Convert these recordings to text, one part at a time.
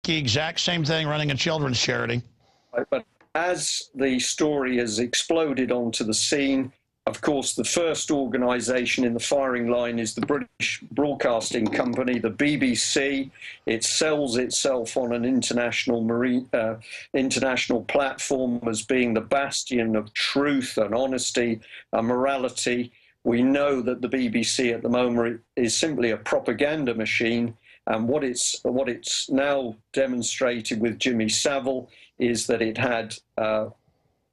Ike, exact same thing, running a children's charity. But as the story has exploded onto the scene, of course, the first organisation in the firing line is the British Broadcasting Company, the BBC. It sells itself on an international platform as being the bastion of truth and honesty and morality. We know that the BBC at the moment is simply a propaganda machine, and what it's now demonstrated with Jimmy Savile is that it had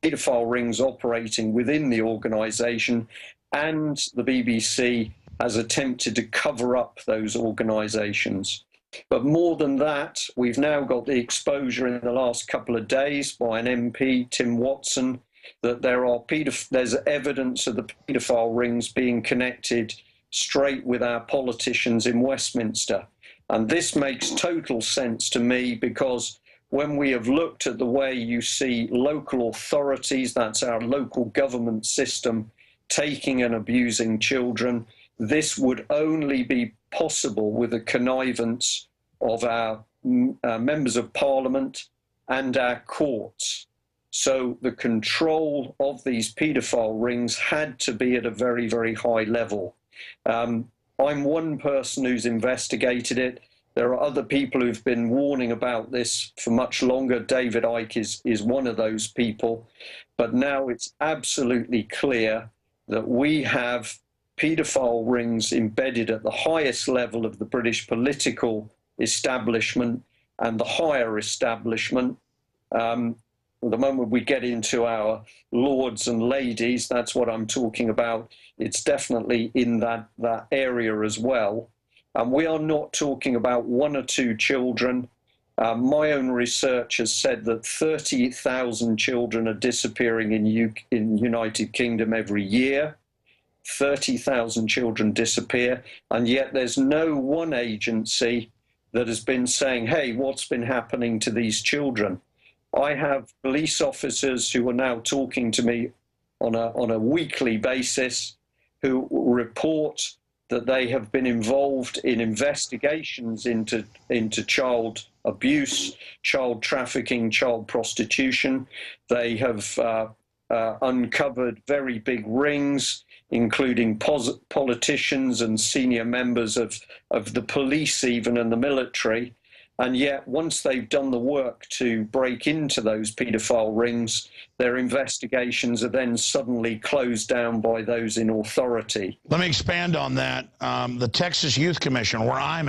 paedophile rings operating within the organisation, and the BBC has attempted to cover up those organisations. But more than that, we've now got the exposure in the last couple of days by an MP, Tim Watson, that there's evidence of the paedophile rings being connected straight with our politicians in Westminster. And this makes total sense to me, because when we have looked at the way you see local authorities, that's our local government system, taking and abusing children, this would only be possible with the connivance of our members of parliament and our courts. So the control of these paedophile rings had to be at a very, very high level. I'm one person who's investigated it. There are other people who've been warning about this for much longer. David Icke is one of those people. But now it's absolutely clear that we have paedophile rings embedded at the highest level of the British political establishment and the higher establishment. The moment we get into our lords and ladies, that's what I'm talking about. It's definitely in that area as well. And we are not talking about one or two children. My own research has said that 30,000 children are disappearing in United Kingdom every year. 30,000 children disappear, and yet there's no one agency that has been saying, hey, what's been happening to these children? I have police officers who are now talking to me on a weekly basis who report that they have been involved in investigations into child abuse, child trafficking, child prostitution. They have uncovered very big rings, including politicians and senior members of the police even, and the military. And yet, once they've done the work to break into those paedophile rings, their investigations are then suddenly closed down by those in authority. Let me expand on that. The Texas Youth Commission, where I'm